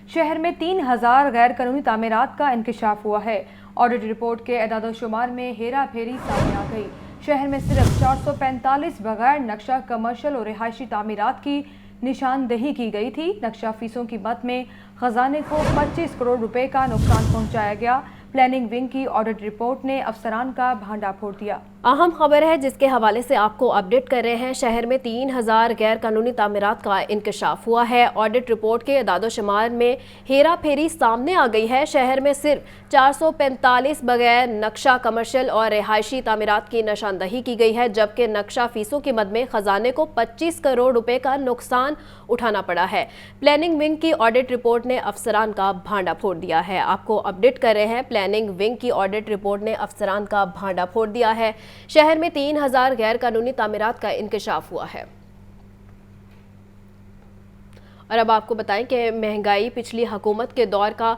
شہر میں 3000 غیر قانونی تعمیرات کا انکشاف ہوا ہے۔ آڈٹ رپورٹ کے اعداد و شمار میں ہیرا پھیری سامنے آ گئی۔ شہر میں صرف 445 بغیر نقشہ کمرشل اور رہائشی تعمیرات کی نشاندہی کی گئی تھی۔ نقشہ فیسوں کی مد میں خزانے کو 25 کروڑ روپے کا نقصان پہنچایا گیا۔ پلاننگ ونگ کی آڈٹ رپورٹ نے افسران کا بھانڈا پھوڑ دیا۔ اہم خبر ہے جس کے حوالے سے آپ کو اپڈیٹ کر رہے ہیں۔ شہر میں 3000 غیر قانونی تعمیرات کا انکشاف ہوا ہے۔ آڈٹ رپورٹ کے اعداد و شمار میں ہیرا پھیری سامنے آ گئی ہے۔ شہر میں صرف 445 بغیر نقشہ کمرشل اور رہائشی تعمیرات کی نشاندہی کی گئی ہے، جبکہ نقشہ فیسوں کی مد میں خزانے کو 25 کروڑ روپے کا نقصان اٹھانا پڑا ہے۔ پلاننگ ونگ کی آڈٹ رپورٹ نے افسران کا بھانڈا پھوڑ دیا ہے۔ آپ کو اپڈیٹ کر رہے ہیں، پلاننگ ونگ کی آڈٹ رپورٹ نے افسران کا بھانڈا پھوڑ دیا ہے۔ شہر میں 3000 غیر قانونی تعمیرات کا انکشاف ہوا ہے۔ اور اب آپ کو بتائیں کہ مہنگائی پچھلی حکومت کے دور کا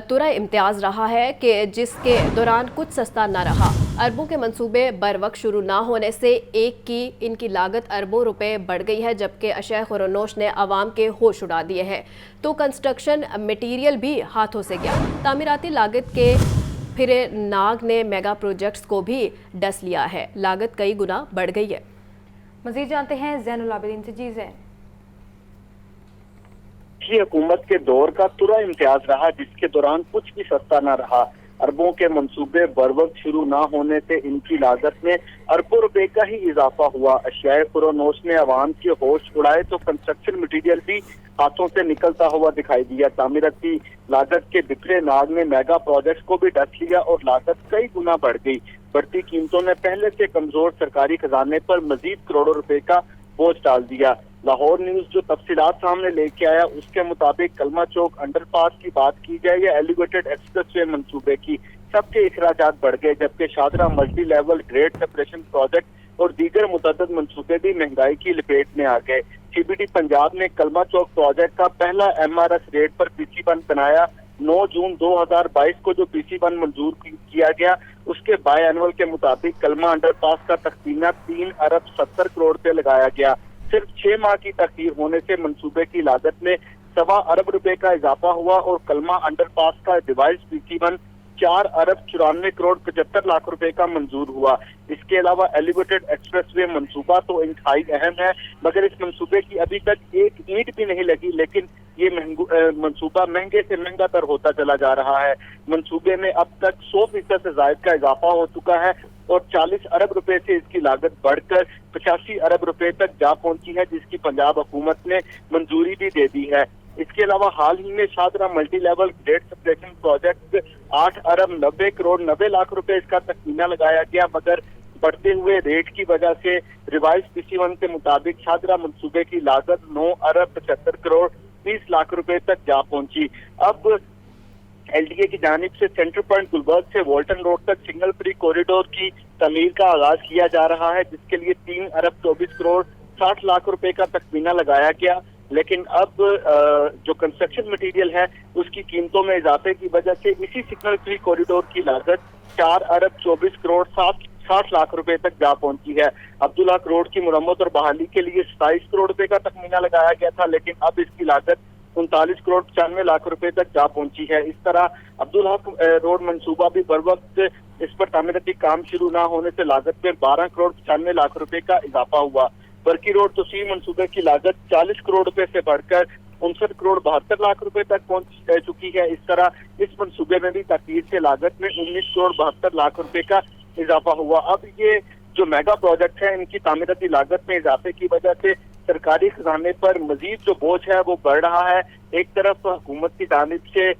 ترا امتیاز رہا ہے کہ جس کے دوران کچھ سستا نہ رہا۔ اربوں کے منصوبے بر وقت شروع نہ ہونے سے ان کی لاگت اربوں روپے بڑھ گئی ہے، جبکہ اشیاء خورونوش نے عوام کے ہوش اڑا دیے ہیں تو کنسٹرکشن میٹیریل بھی ہاتھوں سے گیا۔ تعمیراتی لاگت کے پھرے ناگ نے میگا پروجیکٹس کو بھی ڈس لیا ہے۔ لاگت کئی گنا بڑھ گئی ہے۔ مزید جانتے ہیں زین العابدین سے۔ جی زین، حکومت کے دور کا ترا امتیاز رہا جس کے دوران کچھ بھی سستا نہ رہا۔ اربوں کے منصوبے بر وقت شروع نہ ہونے سے ان کی لاگت میں اربوں روپے کا ہی اضافہ ہوا۔ اشیاء خورونوش نے عوام کے ہوش اڑائے تو کنسٹرکشن مٹیریل بھی ہاتھوں سے نکلتا ہوا دکھائی دیا۔ تعمیراتی لاگت کے بکھرے ناگ نے میگا پروجیکٹس کو بھی ڈس لیا اور لاگت کئی گنا بڑھ گئی۔ بڑھتی قیمتوں نے پہلے سے کمزور سرکاری خزانے پر مزید کروڑوں روپے کا بوجھ ڈال دیا۔ لاہور نیوز جو تفصیلات سامنے لے کے آیا اس کے مطابق کلمہ چوک انڈر پاس کی بات کی جائے یا ایلیویٹڈ ایکسپریس وے منصوبے کی، سب کے اخراجات بڑھ گئے، جبکہ Shahdara multi level grade separation project اور دیگر متعدد منصوبے بھی مہنگائی کی لپیٹ میں آ گئے۔ سی بی ڈی پنجاب نے کلمہ چوک پروجیکٹ کا پہلا ایم آر ایس ریٹ پر پی سی 1 بنایا۔ 9 جون 2022 کو جو پی سی 1 منظور کیا گیا اس کے بائی اینول کے مطابق کلمہ انڈر پاس کا تخمینہ 3 ارب 70 کروڑ سے لگایا گیا۔ صرف 6 ماہ کی تاخیر ہونے سے منصوبے کی لاگت میں 1.25 ارب روپے کا اضافہ ہوا اور کلمہ انڈر پاس کا ڈیوائس پی سی 1 4 ارب 94 کروڑ 75 لاکھ روپے کا منظور ہوا۔ اس کے علاوہ ایلیویٹڈ ایکسپریس وے منصوبہ تو انتہائی اہم ہے، مگر اس منصوبے کی ابھی تک ایک اینٹ بھی نہیں لگی، لیکن یہ منصوبہ مہنگے سے مہنگا تر ہوتا چلا جا رہا ہے۔ منصوبے میں اب تک 100% سے زائد کا اضافہ ہو چکا ہے اور 40 ارب روپے سے اس کی لاگت بڑھ کر 85 ارب روپے تک جا پہنچی ہے، جس کی پنجاب حکومت نے منظوری بھی دے دی ہے۔ اس کے علاوہ حال ہی میں Shahdara multi level grade separation project 8 ارب 90 کروڑ 90 لاکھ روپے اس کا تخمینہ لگایا گیا، مگر بڑھتے ہوئے ریٹ کی وجہ سے ریوائز پی سی 1 کے مطابق شاہدرہ منصوبے کی لاگت 9 ارب 75 کروڑ 30 لاکھ روپے تک جا پہنچی۔ اب ایل ڈی اے کی جانب سے سینٹر پوائنٹ گلبرگ سے والٹن روڈ تک سنگل فری کوریڈور کی تعمیر کا آغاز کیا جا رہا ہے، جس کے لیے 3 ارب 24 کروڑ 60 لاکھ روپے کا تخمینہ لگایا گیا، لیکن اب جو کنسٹرکشن مٹیریل ہے اس کی قیمتوں میں اضافے کی وجہ سے اسی سگنل فری کوریڈور کی لاگت 4 ارب 24 کروڑ 60 لاکھ روپے تک جا پہنچی ہے۔ عبداللہ کروڑ کی مرمت اور بحالی کے لیے 27 کروڑ روپے کا تخمینہ لگایا گیا تھا، لیکن اب اس کی لاگت 39 کروڑ 95 لاکھ روپے تک جا پہنچی ہے۔ اس طرح عبدالحق روڈ منصوبہ بھی بر وقت اس پر تعمیراتی کام شروع نہ ہونے سے لاگت میں 12 کروڑ 95 لاکھ روپے کا اضافہ ہوا۔ برکی روڈ توسیع منصوبے کی لاگت 40 کروڑ روپے سے بڑھ کر 59 کروڑ 72 لاکھ روپے تک پہنچ چکی ہے۔ اس طرح اس منصوبے میں بھی تاخیر سے لاگت میں 19 کروڑ 72 لاکھ روپے کا اضافہ ہوا۔ اب یہ جو میگا پروجیکٹ ہے ان کی تعمیراتی لاگت میں اضافے کی وجہ سے سرکاری خزانے پر مزید جو بوجھ ہے وہ بڑھ رہا ہے۔ ایک طرف حکومت کی جانب سے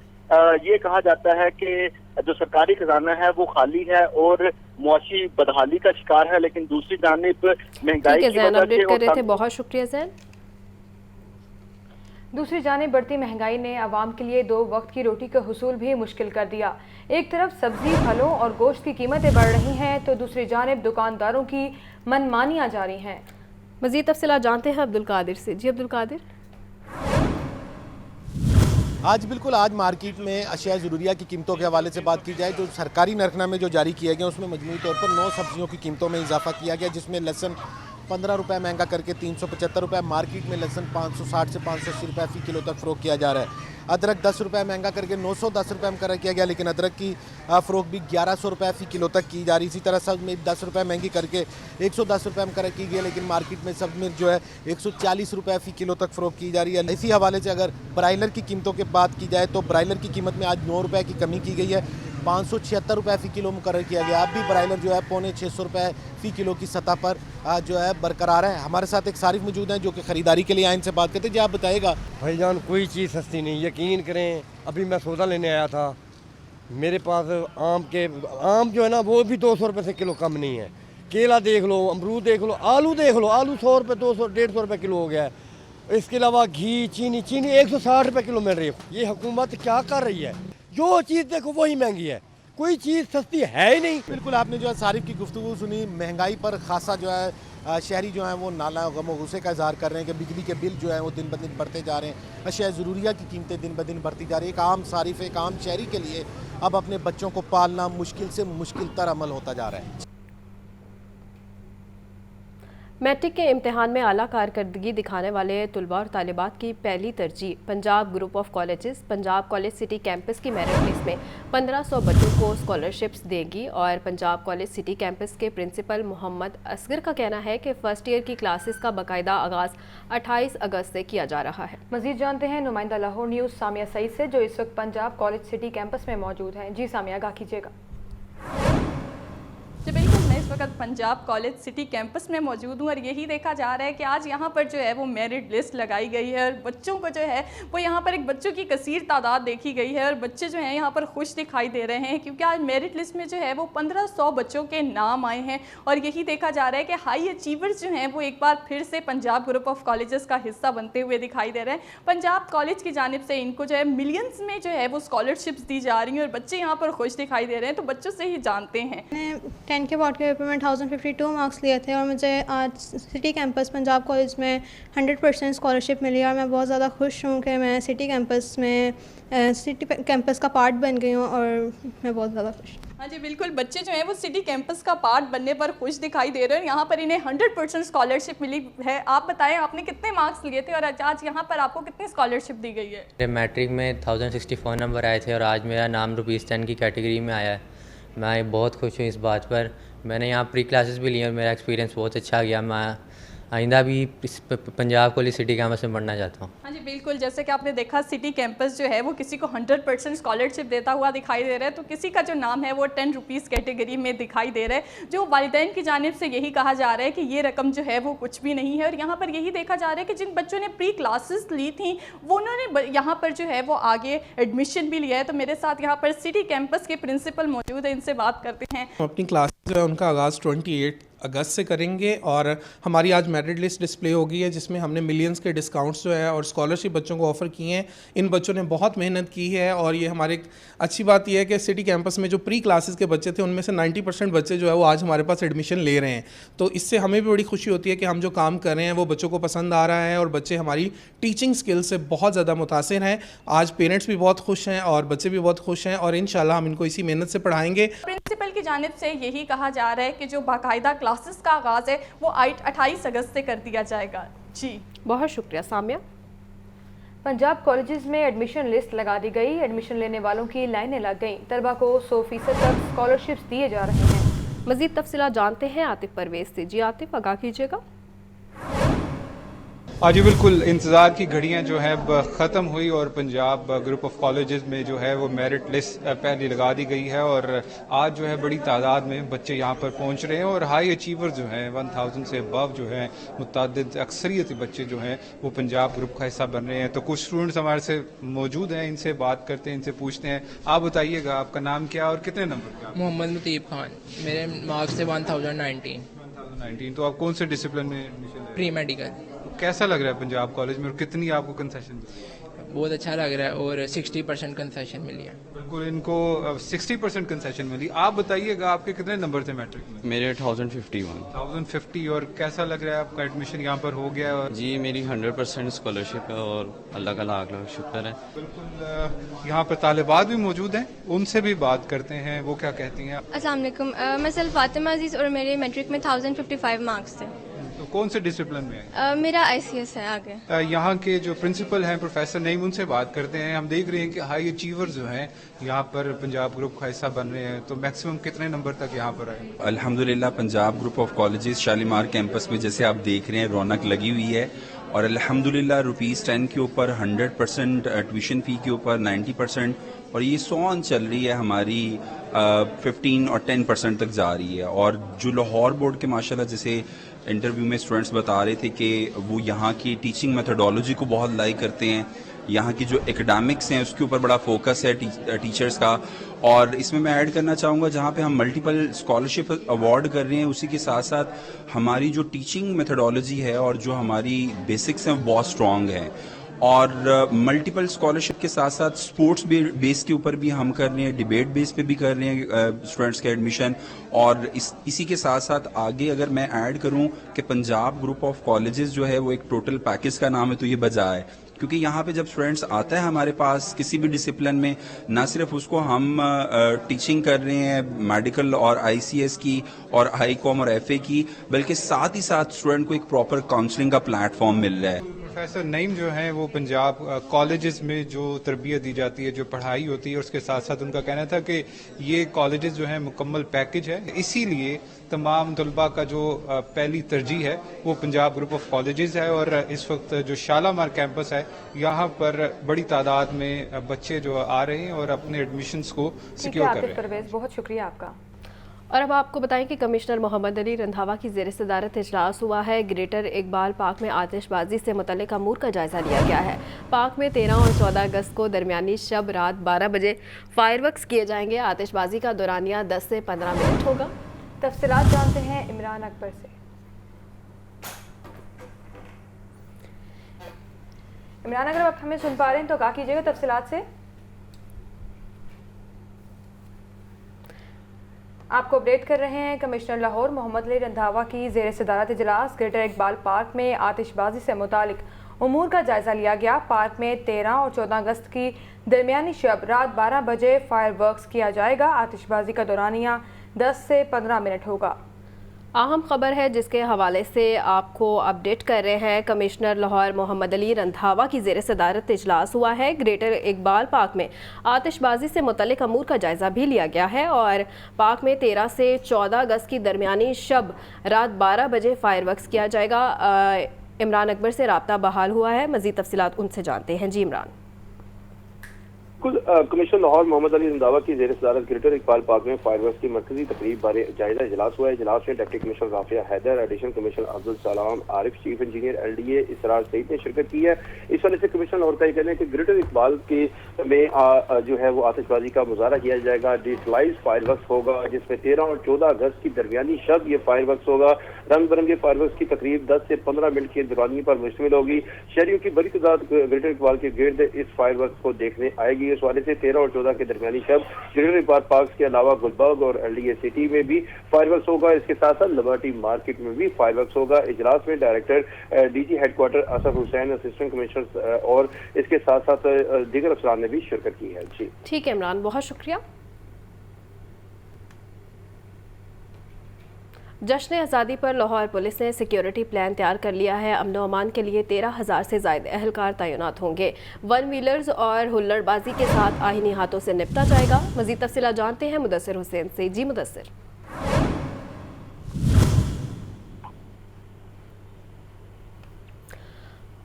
یہ کہا جاتا ہے کہ جو سرکاری خزانہ ہے وہ خالی ہے اور معاشی بدحالی کا شکار ہے، لیکن دوسری جانب مہنگائی کی وجہ سے کر رہے تھے۔ بہت شکریہ زین۔ دوسری جانب بڑھتی مہنگائی نے عوام کے لیے 2 وقت کی روٹی کا حصول بھی مشکل کر دیا۔ ایک طرف سبزی، پھلوں اور گوشت کی قیمتیں بڑھ رہی ہیں تو دوسری جانب دکانداروں کی منمانیاں جاری ہیں۔ مزید تفصیلات جانتے ہیں عبدالقادر سے۔ جی عبدالقادر۔ آج مارکیٹ میں اشیاء ضروریہ کی قیمتوں کے حوالے سے بات کی جائے جو سرکاری نرخنامے جو جاری کیا گیا اس میں مجموعی طور پر 9 سبزیوں کی قیمتوں میں اضافہ کیا گیا، جس میں لہسن 15 रुपए महंगा करके 375 रुपए, मार्केट में लहसुन 560 से 580 रुपए फी किलो तक फ़रोख्त किया जा रहा है। अदरक 10 रुपए महंगा करके 910 रुपए मुकर्रर किया गया, लेकिन अदरक की फ़रोख्त भी 1100 रुपए फी किलो तक की जा रही। इसी तरह सब में 10 रुपए महंगी करके 110 रुपए मुकर्रर की गई, लेकिन मार्केट में सब में जो है 140 रुपए फी किलो तक फ़रोख्त की जा रही है। इसी हवाले से अगर ब्रायलर की कीमतों की बात की जाए तो ब्रायलर की कीमत में आज 9 रुपए की कमी की गई है, 576 रुपए फ़ी किलो मुकर्रर किया गया। अब भी ब्रायलर जो है 550 रुपए फ़ी किलो की सतह पर जो है बरकरार है। हमारे साथ एक सारिफ मौजूद हैं जो कि ख़रीदारी के लिए आए, इनसे बात करते हैं। जी आप बताइएगा। भाईजान कोई चीज़ सस्ती नहीं, यकीन करें। अभी मैं सौदा लेने आया था, मेरे पास आम जो है ना वो भी 200 रुपये से किलो कम नहीं है। केला देख लो, अमरूद देख लो, आलू देख लो, आलू 100 रुपये 200 150 रुपये किलो हो गया है। इसके अलावा घी चीनी 160 रुपये किलो मिल रही है। ये हुकूमत क्या कर रही है? जो चीज़ देखो वही महंगी है, कोई चीज़ सस्ती है ही नहीं। बिल्कुल आपने जो है सारिफ की गुफ्तगू सुनी। महंगाई पर खासा जो है शहरी जो हैं वो नाला गम गुस्से का इजहार कर रहे हैं कि बिजली के बिल जो हैं वो दिन ब दिन बढ़ते जा रहे हैं, अशिया ज़रूरिया की कीमतें दिन ब दिन बढ़ती जा रही है। एक आम सारिफ, एक आम शहरी के लिए अब अपने बच्चों को पालना मुश्किल से मुश्किल तर अमल होता जा रहा है। मैट्रिक के इम्तिहान में आला कारकर्दगी दिखाने वाले तलबा और तालिबात की पहली तरजीह Punjab group of colleges Punjab college city campus की मेरिट लिस्ट में 1500 बच्चों को स्कॉलरशिप्स देगी। और पंजाब कॉलेज सिटी कैंपस के प्रिंसिपल मोहम्मद असगर का कहना है कि फ़र्स्ट ईयर की क्लासेस का बाकायदा आगाज़ 28 अगस्त से किया जा रहा है। मज़ीद जानते हैं नुमाइंदा लाहौर न्यूज़ सामिया सईद से, जो इस वक्त पंजाब कॉलेज सिटी कैंपस में मौजूद हैं। जी सामिया, आगाह कीजिएगा। जी बिल्कुल, मैं इस वक्त पंजाब कॉलेज सिटी कैंपस में मौजूद हूँ और यही देखा जा रहा है कि आज यहाँ पर जो है वो मेरिट लिस्ट लगाई गई है और बच्चों को जो है वो यहाँ पर एक बच्चों की कसीर तादाद देखी गई है और बच्चे जो हैं यहाँ पर खुश दिखाई दे रहे हैं क्योंकि आज मेरिट लिस्ट में जो है वो 1500 बच्चों के नाम आए हैं। और यही देखा जा रहा है कि हाई अचीवर्स जो हैं वो एक बार फिर से पंजाब ग्रुप ऑफ कॉलेजेस का हिस्सा बनते हुए दिखाई दे रहे हैं। पंजाब कॉलेज की जानिब से इनको जो है मिलियंस में जो है वो स्कॉलरशिप्स दी जा रही हैं और बच्चे यहाँ पर खुश दिखाई दे रहे हैं। तो बच्चों से ही जानते हैं। 10 के बोर्ड के पेपर में 1052 मार्क्स लिए थे और मुझे आज सिटी कैंपस पंजाब कॉलेज में 100% स्कॉलरशिप मिली और मैं बहुत ज़्यादा खुश हूँ कि मैं सिटी कैंपस का पार्ट बन गई हूँ और मैं बहुत ज़्यादा खुश हूँ। हाँ जी बिल्कुल, बच्चे जो हैं वो सिटी कैंपस का पार्ट बनने पर खुश दिखाई दे रहे हैं। यहाँ पर इन्हें 100% स्कॉलरशिप मिली है। आप बताएं, आपने कितने मार्क्स लिए थे और आज यहाँ पर आपको कितनी स्कॉलरशिप दी गई है? मेरे मैट्रिक में 1064 नंबर आए थे और आज मेरा नाम ₹10 की कैटेगरी में आया है। मैं बहुत खुश हूँ इस बात पर। मैंने यहाँ प्री क्लासेस भी ली और मेरा एक्सपीरियंस बहुत अच्छा गया। मैं आइंदा भी पंजाब कॉलेज सिटी कैंपस में पढ़ना चाहता हूँ। हाँ जी बिल्कुल, जैसे कि आपने देखा सिटी कैंपस जो है वो किसी को 100% स्कॉलरशिप देता हुआ दिखाई दे रहा है, तो किसी का जो नाम है वो 10 रुपीज़ कैटेगरी में दिखाई दे रहा है। जो वालिदैन की जानिब से यही कहा जा रहा है कि ये रकम जो है वो कुछ भी नहीं है। और यहाँ पर यही देखा जा रहा है कि जिन बच्चों ने प्री क्लासेस ली थी वो उन्होंने यहाँ पर जो है वो आगे एडमिशन भी लिया है। तो मेरे साथ यहाँ पर सिटी कैंपस के प्रिंसिपल मौजूद है, इनसे बात करते हैं। अपनी क्लास जो है उनका आगाज़ 28 अगस्त से करेंगे और हमारी आज मेरिट लिस्ट डिस्प्ले होगी है जिसमें हमने मिलियंस के डिस्काउंट्स जो है और स्कॉलरशिप बच्चों को ऑफ़र किए हैं। इन बच्चों ने बहुत मेहनत की है और ये हमारे अच्छी बात यह है कि सिटी कैंपस में जो प्री क्लासेस के बच्चे थे उनमें से 90% बच्चे जो है वो आज हमारे पास एडमिशन ले रहे हैं। तो इससे हमें भी बड़ी खुशी होती है कि हम जो काम कर रहे हैं वो बच्चों को पसंद आ रहा है और बच्चे हमारी टीचिंग स्किल से बहुत ज़्यादा मुतासिर हैं। आज पेरेंट्स भी बहुत खुश हैं और बच्चे भी बहुत खुश हैं और इंशाल्लाह हम इनको इसी मेहनत से पढ़ाएंगे। प्रिंसिपल की जानिब से यही कहा जा रहा है कि जो बाकायदा क्लासेस का आगाज़ है वो 28 अगस्त से कर दिया जाएगा। जी बहुत शुक्रिया सामिया। पंजाब कॉलेजेस में एडमिशन लिस्ट लगा दी गई। एडमिशन लेने वालों की लाइनें लग गईं। तलबा को 100% तक स्कॉलरशिप्स दिए जा रहे हैं। मज़ीद तफसीलात जानते हैं आतिफ परवेज़ से। जी आतिफ, आगाह कीजिएगा। हाँ जी बिल्कुल, इंतज़ार की घड़ियां जो है ख़त्म हुई और पंजाब ग्रुप ऑफ कॉलेजेस में जो है वो मेरिट लिस्ट पहले लगा दी गई है और आज जो है बड़ी तादाद में बच्चे यहाँ पर पहुँच रहे हैं और हाई अचीवर जो हैं 1000 से अबव जो है मुतअद्दिद अक्सरियती बच्चे जो हैं वो पंजाब ग्रुप का हिस्सा बन रहे हैं। तो कुछ स्टूडेंट्स हमारे से मौजूद हैं, इनसे बात करते हैं, इनसे पूछते हैं। आप बताइएगा आपका नाम क्या और कितने नंबर का? मोहम्मद मुतीब खान, मेरे मार्क्स थे 1019। तो आप कौन से डिसिप्लिन में एडमिशन? Pre medical. कैसा लग रहा है पंजाब कॉलेज में और कितनी आपको कंसेशन मिली? बहुत अच्छा लग रहा है और 60% कंसेशन मिली है। बिल्कुल, इनको 60% कंसेशन मिली। आप बताइएगा आपके कितने नंबर थे मैट्रिक में? मेरे 1051। 1050। और कैसा लग रहा है आपका एडमिशन यहाँ पर हो गया? और जी मेरी 100% स्कॉलरशिप है और अल्लाह का लाख लाख शुक्र है। बिल्कुल, यहाँ पर तालिबात भी मौजूद हैं, उनसे भी बात करते हैं, वो क्या कहती हैं। अस्सलाम वालेकुम, मैं सल्फ़ातिमा अजीज़ और मेरे मैट्रिक में 1055 मार्क्स थे। तो कौन से डिसिप्लिन में है? मेरा ICS है आगे। यहाँ के जो प्रिंसिपल हैं प्रोफेसर नईम, उनसे बात करते हैं। हम देख रहे हैं कि हाई अचीवर जो हैं यहाँ पर पंजाब ग्रुप का हिस्सा बन रहे हैं, तो मैक्सिमम कितने नंबर तक यहाँ पर आए? अल्हम्दुलिल्लाह Punjab group of colleges Shalimar campus में जैसे आप देख रहे हैं रौनक लगी हुई है, और अल्हम्दुलिल्लाह ₹10 के ऊपर 100% ट्यूशन फी के ऊपर 90%, और ये 100 चल रही है हमारी 15 और 10% तक जा रही है। और जो लाहौर बोर्ड के माशाल्लाह जैसे इंटरव्यू में स्टूडेंट्स बता रहे थे कि वो यहाँ की टीचिंग मेथोडोलॉजी को बहुत लाइक करते हैं, यहाँ की जो एकेडमिक्स हैं उसके ऊपर बड़ा फोकस है टीचर्स का। और इसमें मैं ऐड करना चाहूँगा जहाँ पे हम मल्टीपल स्कॉलरशिप अवार्ड कर रहे हैं, उसी के साथ साथ हमारी जो टीचिंग मेथोडोलॉजी है और जो हमारी बेसिक्स हैं वो बहुत स्ट्रॉन्ग है। और मल्टीपल स्कॉलरशिप के साथ साथ स्पोर्ट्स बेस के ऊपर भी हम कर रहे हैं, डिबेट बेस पे भी कर रहे हैं स्टूडेंट्स के एडमिशन। और इसी के साथ साथ आगे अगर मैं ऐड करूं कि पंजाब ग्रुप ऑफ कॉलेजेस जो है वो एक टोटल पैकेज का नाम है, तो ये बजा है, क्योंकि यहाँ पे जब स्टूडेंट्स आता है हमारे पास किसी भी डिसिप्लिन में, ना सिर्फ उसको हम टीचिंग कर रहे हैं मेडिकल और ICS की और हाई कॉम और FA की, बल्कि साथ ही साथ स्टूडेंट को एक प्रॉपर काउंसलिंग का प्लेटफॉर्म मिल रहा है। प्रोफेसर नईम जो हैं वो पंजाब कॉलेजेस में जो तरबियत दी जाती है, जो पढ़ाई होती है, उसके साथ साथ उनका कहना था कि ये कॉलेजेस जो हैं मुकम्मल पैकेज है, इसीलिए तमाम तलबा का जो पहली तरजीह है वो पंजाब ग्रुप ऑफ कॉलेजेस है। और इस वक्त जो शालामार कैंपस है यहाँ पर बड़ी तादाद में बच्चे जो आ रहे हैं और अपने एडमिशन्स को सिक्योर कर रहे हैं। बहुत शुक्रिया आपका। और अब आपको बताएं कि कमिश्नर मोहम्मद अली रंधावा की ज़ेर सदारत इजलास हुआ है। ग्रेटर इकबाल पार्क में आतिशबाजी से मुतल्लिक अमूर का जायज़ा लिया गया है। पार्क में 13 और 14 अगस्त को दरमियानी शब रात 12 बजे फायरवर्क्स किए जाएंगे। आतिशबाजी का दौरानिया 10 से 15 मिनट होगा। तफसीलात जानते हैं इमरान अकबर से। इमरान, अगर आप हमें सुन पा रहे हैं तो क्या कीजिएगा तफसीलात से। आपको अपडेट कर रहे हैं कमिश्नर लाहौर मोहम्मद अली रंधावा की ज़ेर सदारत इजलास ग्रेटर इकबाल पार्क में आतिशबाजी से मुतालिक उमूर का जायज़ा लिया गया। पार्क में 13 और 14 अगस्त की दरमियानी शब रात 12 बजे फायरवर्क्स किया जाएगा। आतिशबाजी का दौरानिया 10 से 15 मिनट होगा। अहम खबर है जिसके हवाले से आपको अपडेट कर रहे हैं। कमिश्नर लाहौर मोहम्मद अली रंधावा की ज़ेर सदारत इजलास हुआ है। ग्रेटर इकबाल पार्क में आतिशबाजी से मुतल्लिक अमूर का जायज़ा भी लिया गया है और पार्क में 13 से 14 अगस्त की दरमियानी शब रात 12 बजे फायरवर्क्स किया जाएगा। इमरान अकबर से रब्ता बहाल हुआ है, मज़ीद तफसीलात उनसे जानते हैं। जी इमरान। कमिश्नर लाहौर मोहम्मद अली रंधावा की ज़ेर सदारत ग्रेटर इकबाल पार्क में फायरवर्क्स की मरकजी तकरीब बारे जायजा इजलास हुआ है। इजलास में deputy commissioner Rafia Haider, additional commissioner Abdul Salam Arif, chief engineer LDA Israr Saeed ने शिरकत की है। इस वाले से कमिश्नर लाहौर का ये कहना है कि ग्रेटर इकबाल के में जो है वो आतिशबाजी का मुजाहरा किया जाएगा। डिजिटलाइज फायरवर्क्स होगा जिसमें 13 और 14 अगस्त की दरमियानी शब ये फायरवर्क्स होगा। रंग बिरंगे फायरवर्क्स की तकरीब 10 से 15 मिनट की दौरानी पर मुश्तमिल होगी। शहरियों की बड़ी तादाद ग्रेटर इकबाल के गिर्द इस फायरवर्क्स को देखने आएगी। इस वाले से 13 और 14 के दरमियानी शब ग्रेटर इकबाल पार्क के अलावा गुलबर्ग और LDA सिटी में भी फायरवर्क्स होगा। इसके साथ साथ लिबर्टी मार्केट में भी फायरवर्क्स होगा। इजलास में director DG headquarter Asaf Hussain, assistant commissioner और इसके साथ साथ दीगर अफसरान ने भी शिरकत की है। जी ठीक है इमरान, बहुत शुक्रिया। जश्न आज़ादी पर लाहौर पुलिस ने सिक्योरिटी प्लान तैयार कर लिया है। अमन व अमान के लिए 13,000 से ज़ायद अहलकार तैनात होंगे। वन व्हीलर्स और हुल्लड़बाजी के साथ आहिनी हाथों से निपटा जाएगा। मज़ीद तफसीलात जानते हैं मुदस्सिर हुसैन से। जी मुदस्सिर।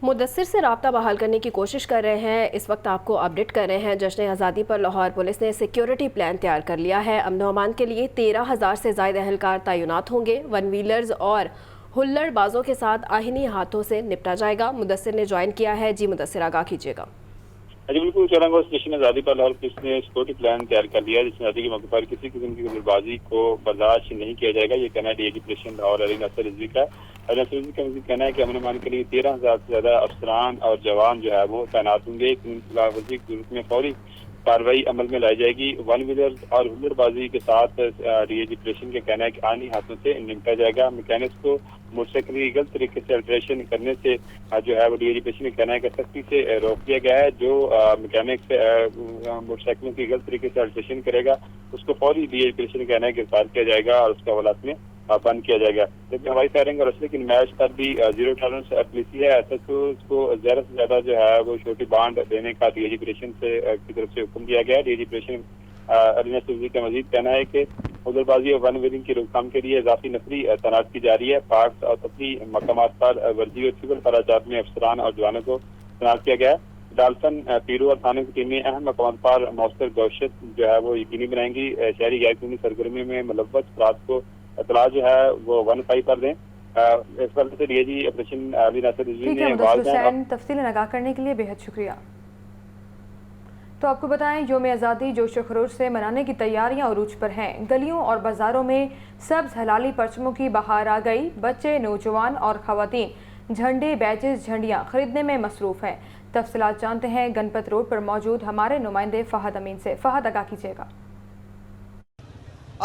मुदस्सिर से राब्ता बहाल करने की कोशिश कर रहे हैं, इस वक्त आपको अपडेट कर रहे हैं। जश्न आज़ादी पर लाहौर पुलिस ने सिक्योरिटी प्लान तैयार कर लिया है। अमन व अमान के लिए 13,000 से ज़ायद अहलकार तैनात होंगे। वन व्हीलर्स और हुल्लड़बाजों के साथ आहिनी हाथों से निपटा जाएगा। मुदस्सिर ने ज्वाइन किया है। जी मुदस्सिर, आगाह कीजिएगा। जी बिल्कुल, चौरंगा स्टेशन आज़ादी पर लाहौर पुलिस ने सिक्योरिटी प्लान तैयार कर लिया है जिसमें आज़ादी के मौके पर किसी किस्म की गुलबाजी को बर्दाश्त नहीं किया जाएगा। ये कहना है DIG ऑपरेशन लाहौर अली नसर रिजवी का। अली नसर रिजवी का मज़ीद कहना है कि अमन अमान के लिए 13,000 से ज़्यादा अफसरान और जवान जो है वो तैनात होंगे। खिलाफवर्जी के रूप में फौरी कार्रवाई अमल में लाई जाएगी। वन व्हीलर और हुल्लड़बाजी के साथ DIG ऑपरेशन का कहना है कि आनी हाथों से निपटा जाएगा। मैकेनिक्स को मोटरसाइकिल की गलत तरीके से अल्ट्रेशन करने से जो है वो DIG ऑपरेशन का कहना है कि सख्ती से रोक दिया गया है। जो मैकेनिक्स मोटरसाइकिलों की गलत तरीके से अल्ट्रेशन करेगा उसको फौरी DIG ऑपरेशन का कहना है गिरफ्तार किया जाएगा और उसका हवालात में بند کیا جائے گا. لیکن ہوائی فائرنگ اور اسلحے کی نمائش پر بھی زیرو ٹالرنس پالیسی ہے. ایس کو زیادہ سے زیادہ جو ہے وہ شورٹی بانڈ دینے کا ڈی آئی جی آپریشن کی طرف سے حکم دیا گیا ہے. ڈی آئی جی آپریشن علی نصر کا مزید کہنا ہے کہ حضر بازی اور ون ویلنگ کی روک تھام کے لیے اضافی نفری تعینات کی جا رہی ہے. پارکس اور تفریح مقامات پر ورزی اور سول خراجات میں افسران اور جوانوں کو تعینات کیا گیا ہے. ڈالفن پیرو اور تھانے کی ٹیمیں اہم مقامات پر مؤثر گوشت جو ہے وہ یقینی بنائیں گی. شہری غیر قانونی سرگرمی میں ملوث افراد کو اطلاع جو ہے وہ 15 پر دیں. اس وقت سے ڈی آئی جی آپریشن علی ناصر رضوی نے والدین تفصیل آگاہ کرنے کے لیے بہت شکریہ. تو آپ کو بتائیں یوم آزادی جوش و خروش سے منانے کی تیاریاں عروج پر ہیں. گلیوں اور بازاروں میں سبز ہلالی پرچموں کی بہار آ گئی. بچے، نوجوان اور خواتین جھنڈے، بیجز، جھنڈیاں خریدنے میں مصروف ہیں. تفصیلات جانتے ہیں گنپت روڈ پر موجود ہمارے نمائندے فہد امین سے. فہد آگاہ کیجیے گا.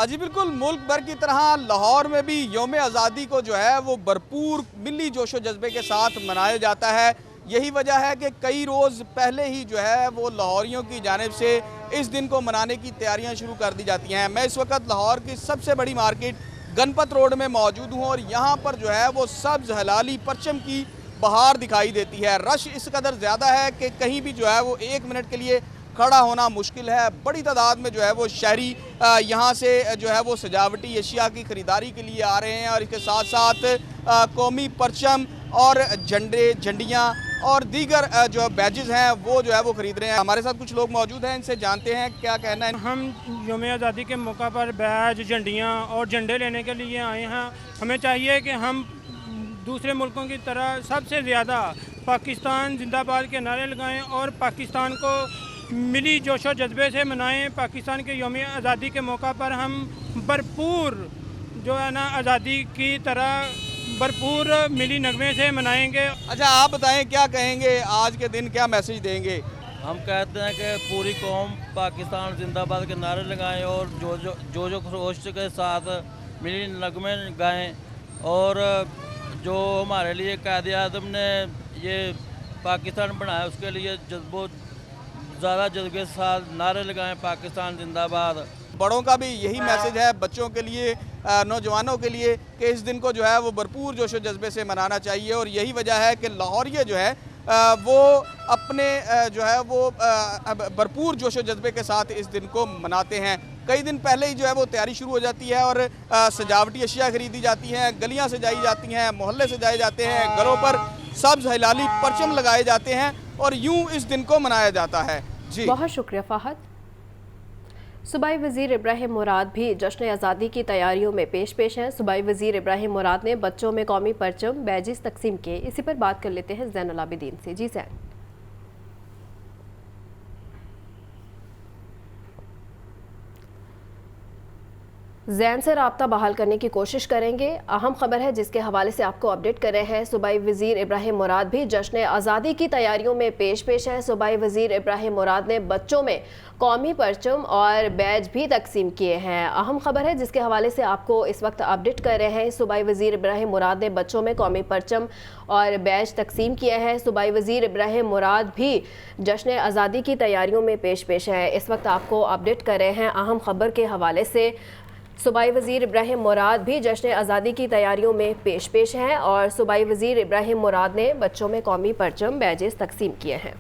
جی بالکل، ملک بھر کی طرح لاہور میں بھی یوم آزادی کو جو ہے وہ بھرپور ملی جوش و جذبے کے ساتھ منایا جاتا ہے. یہی وجہ ہے کہ کئی روز پہلے ہی جو ہے وہ لاہوریوں کی جانب سے اس دن کو منانے کی تیاریاں شروع کر دی جاتی ہیں. میں اس وقت لاہور کی سب سے بڑی مارکیٹ گنپت روڈ میں موجود ہوں اور یہاں پر جو ہے وہ سبز ہلالی پرچم کی بہار دکھائی دیتی ہے. رش اس قدر زیادہ ہے کہ کہیں بھی جو ہے وہ 1 منٹ کے لیے کھڑا ہونا مشکل ہے. بڑی تعداد میں جو ہے وہ شہری یہاں سے جو ہے وہ سجاوٹی اشیاء کی خریداری کے لیے آ رہے ہیں اور اس کے ساتھ ساتھ قومی پرچم اور جھنڈے، جھنڈیاں اور دیگر جو بیجز ہیں وہ جو ہے وہ خرید رہے ہیں. ہمارے ساتھ کچھ لوگ موجود ہیں، ان سے جانتے ہیں کیا کہنا ہے. ہم یوم آزادی کے موقع پر بیج، جھنڈیاں اور جھنڈے لینے کے لیے آئے ہیں. ہمیں چاہیے کہ ہم دوسرے ملکوں کی طرح سب سے زیادہ پاکستان زندہ باد کے نعرے لگائیں اور پاکستان کو ملی جوش و جذبے سے منائیں. پاکستان کے یوم آزادی کے موقع پر ہم بھرپور جو ہے نا آزادی کی طرح بھرپور ملی نغمے سے منائیں گے. اچھا آپ بتائیں کیا کہیں گے آج کے دن، کیا میسیج دیں گے؟ ہم کہتے ہیں کہ پوری قوم پاکستان زندہ باد کے نعرے لگائیں اور جو خروش کے ساتھ ملی نغمے گائیں اور جو ہمارے لیے قائد اعظم نے یہ پاکستان بنایا اس کے لیے زیادہ جذبے کے ساتھ نعرے لگائیں پاکستان زندہ باد. بڑوں کا بھی یہی میسیج ہے بچوں کے لیے، نوجوانوں کے لیے کہ اس دن کو جو ہے وہ بھرپور جوش و جذبے سے منانا چاہیے. اور یہی وجہ ہے کہ لاہوریے جو ہے وہ اپنے جو ہے وہ بھرپور جوش و جذبے کے ساتھ اس دن کو مناتے ہیں. کئی دن پہلے ہی جو ہے وہ تیاری شروع ہو جاتی ہے اور سجاوٹی اشیاء خریدی جاتی ہیں، گلیاں سجائی جاتی ہیں، محلے سجائے جاتے ہیں، گھروں پر سبز ہلالی پرچم لگائے جاتے ہیں اور یوں اس دن کو منایا جاتا ہے. جی بہت شکریہ فہد. صوبائی وزیر ابراہیم مراد بھی جشن آزادی کی تیاریوں میں پیش ہیں. صوبائی وزیر ابراہیم مراد نے بچوں میں قومی پرچم، بیجز تقسیم کیے. اسی پر بات کر لیتے ہیں زین العابدین سے. جی زین. زین سے رابطہ بحال کرنے کی کوشش کریں گے. اہم خبر ہے جس کے حوالے سے آپ کو اپڈیٹ کر رہے ہیں. صوبائی وزیر ابراہیم مراد بھی جشن آزادی کی تیاریوں میں پیش ہیں. صوبائی وزیر ابراہیم مراد نے بچوں میں قومی پرچم اور بیج بھی تقسیم کیے ہیں. اہم خبر ہے جس کے حوالے سے آپ کو اس وقت اپڈیٹ کر رہے ہیں. صوبائی وزیر ابراہیم مراد نے بچوں میں قومی پرچم اور بیج تقسیم کیے ہیں. صوبائی وزیر ابراہیم مراد بھی جشن آزادی کی تیاریوں میں پیش ہیں. اس وقت آپ کو اپڈیٹ کر رہے ہیں اہم خبر کے حوالے سے. صوبائی وزیر ابراہیم مراد بھی جشن آزادی کی تیاریوں میں پیش ہیں اور صوبائی وزیر ابراہیم مراد نے بچوں میں قومی پرچم، بیجز تقسیم کیے ہیں.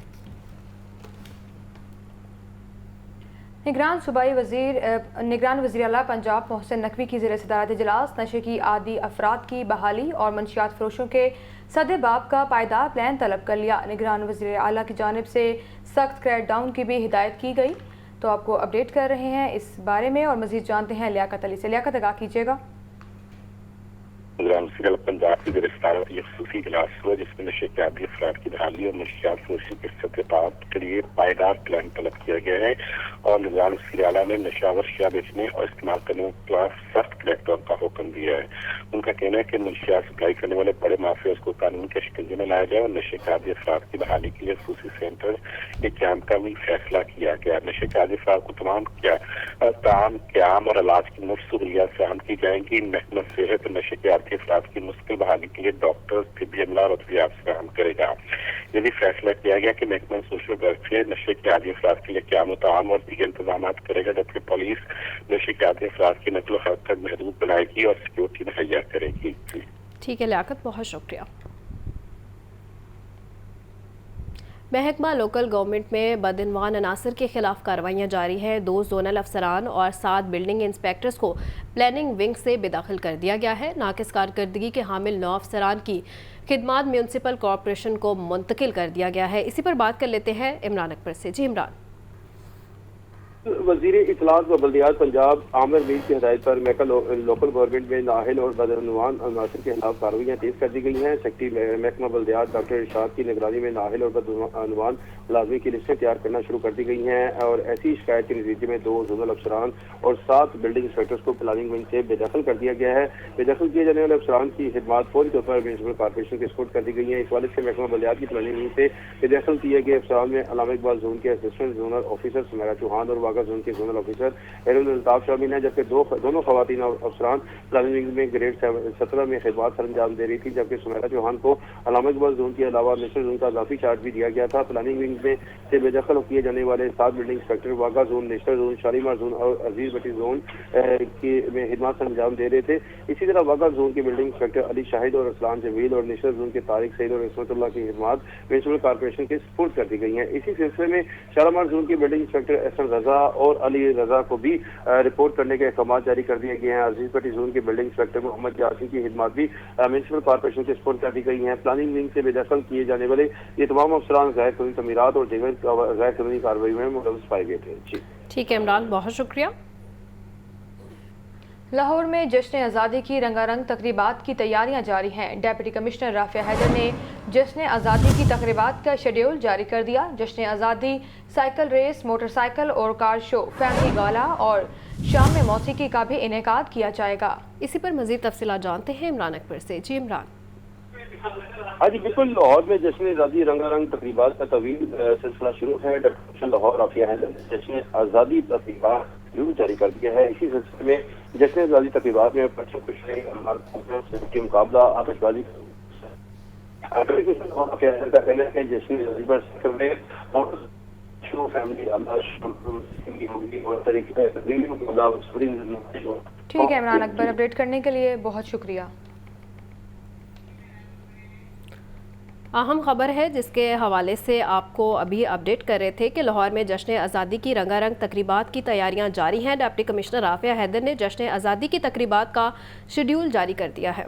نگران وزیر اعلیٰ پنجاب محسن نقوی کی زیر صدارت اجلاس نشے کی عادی افراد کی بحالی اور منشیات فروشوں کے سد باب کا پائیدار پلان طلب کر لیا. نگران وزیر اعلیٰ کی جانب سے سخت کریک ڈاؤن کی بھی ہدایت کی گئی. تو آپ کو اپڈیٹ کر رہے ہیں اس بارے میں اور مزید جانتے ہیں لیاقت علی سے. لیاقت آگاہ کیجیے گا. نگران وزیر اعلیٰ پنجاب کی زیر صدارت یہ خصوصی اجلاس ہوا جس میں نشے کے عادی افراد کی بحالی اور منشیات فروشی کے سطح کے لیے پائیدار پلان طلب کیا گیا ہے اور نگران وزیر اعلیٰ نے نشاور اشیاء بیچنے اور استعمال کرنے کے خلاف سخت کریک ڈاؤن کا حکم دیا ہے. ان کا کہنا ہے کہ منشیات سپلائی کرنے والے بڑے مافیاز کو قانون کے شکنجے میں لایا جائے اور نشے کے عادی افراد کی بحالی کے لیے خصوصی سینٹر کے قیام کا بھی فیصلہ کیا گیا. نشے کے عادی افراد کو تمام قیام اور علاج کی مفت سہولیات فراہم کی جائیں گی. محکمہ صحت نشے کے عادی के अफराद की मुश्किल बहाली के लिए डॉक्टर, तिब्बी अमला और अद्वियात फराहम करेगा। यदि फैसला किया गया कि महकमा सोशल वेलफेयर नशे के आदी अफराद के लिए क़याम ताम और दीगर इंतजाम करेगा, जबकि पुलिस नशे के आदी अफराद की नकलो हरकत महदूद बनाएगी और सिक्योरिटी मुहैया करेगी। ठीक है लियाकत, बहुत शुक्रिया। महकमा लोकल गवर्नमेंट में बदइनवान अनासर के खिलाफ कार्रवाइयाँ जारी हैं। 2 जोनल अफसरान और 7 बिल्डिंग इंस्पेक्टर्स को प्लानिंग विंग से बेदखल कर दिया गया है। नाकिस कारकर्दगी के हामिल 9 अफसरान की खिदमात म्यूनसिपल कॉरपोरेशन को मुंतकिल कर दिया गया है। इसी पर बात कर लेते हैं इमरान अकबर से। जी इमरान। वज़ीर इत्तलात व बल्दियात पंजाब आमिर मीर की हदायत पर लोकल गवर्नमेंट में नाहिल और बदअनवान अनासर के खिलाफ कार्रवाइयाँ तेज कर दी गई हैं। सेक्रेटरी महकमा बल्दियात डॉक्टर इरशाद की निगरानी में नाहिल और बदअनवान मुलाजमी की लिस्टें तैयार करना शुरू कर दी गई हैं और ऐसी शिकायत के नतीजे में 2 जोनल अफसरान और 7 बिल्डिंग इंस्पेक्टर्स को प्लानिंग विंग से बेदखल कर दिया गया है। बेदखल किए जाने वाले अफसरान की खिदमात फौरी तौर पर म्यूनसिपल कॉरपोरेशन के सपोर्ट कर दी गई हैं। इस वाले से महकमा बल्दियात की प्लानिंग विंग से बेदखल किए गए अफसरान में अल्लामा इकबाल जोन के assistant zonal officer Sumera Chauhan और वागा जोन के जोनल ऑफिसर अल्ताफ शामिल हैं, जबकि दोनों खवातीन अफसरान प्लानिंग विंग में ग्रेड 17 में खिदमत सर अंजाम दे रही थी, जबकि सुमेरा चौहान को अल्लामा इकबाल जोन के अलावा नेशनल जोन का इजाफी चार्ज भी दिया गया था। प्लानिंग विंग में से बेदखल किए जाने वाले 7 building inspector Wagah zone, national zone, Shalimar zone और अजीज भट्टी जोन में खिदमत सर अंजाम दे रहे थे। इसी तरह वागा जोन के बिल्डिंग इंस्पेक्टर अली शाहिद और असलान जमील और नेशनल जोन के तारिक सईद और इसमतुल्लाह की खिदमत म्यूनसिपल कॉरपोरेशन के सपोर्ट कर दी गई हैं। इसी सिलसिले में शालीमार जोन के बिल्डिंग इंस्पेक्टर एहसन रजा और अली रजा को भी रिपोर्ट करने के अहकाम जारी कर दिए गए हैं। अजीज भट्टी जोन के बिल्डिंग इंस्पेक्टर मोहम्मद यासीन की खिदमत भी म्यूनसिपल कॉरपोरेशन के सपोर्ट कर दी गई हैं। प्लानिंग विंग से बेदखल किए जाने वाले ये तमाम अफसरान गैर कानूनी तमीरात और दीगर गैर कानूनी कार्रवाई में मुलव्वस पाए गए थे। जी ठीक है इमरान, बहुत शुक्रिया। लाहौर में जश्न आज़ादी की रंगारंग तकरीबात की तैयारियां जारी हैं। डिप्टी कमिश्नर राफिया हैदर ने जश्न आज़ादी की तकरीबात का शेड्यूल जारी कर दिया। जश्न आज़ादी साइकिल रेस, मोटरसाइकिल और कार शो, फैमिली गाला और शाम में मौसीकी का भी इनेकाद किया जाएगा। इसी पर मज़ीद तफसीलात जानते हैं इमरान अकबर से। जी इमरान। हाँ जी बिल्कुल, लाहौर में जश्न आज़ादी रंगारंग तकरीबात का तवील सिलसिला शुरू है। डिप्टी लाहौर राफिया हैदर ने जश्न आज़ादी तकरीबात शेड्यूल जारी कर दिया है। इसी सिलसिले में जश्न आज़ादी तकरीबात में बच्चों को के मुकाबला आतिशबाजी का कहना है कि जश्न आज़ादी पर फैमिली ठीक है इमरान अकबर, अपडेट करने के लिए बहुत शुक्रिया। अहम खबर है जिसके हवाले से आपको अभी अपडेट कर रहे थे कि लाहौर में जश्न आज़ादी की रंगारंग तकरीबात की तैयारियां जारी हैं। डिप्टी कमिश्नर राफिया हैदर ने जश्न आज़ादी की तकरीबात का शेड्यूल जारी कर दिया है।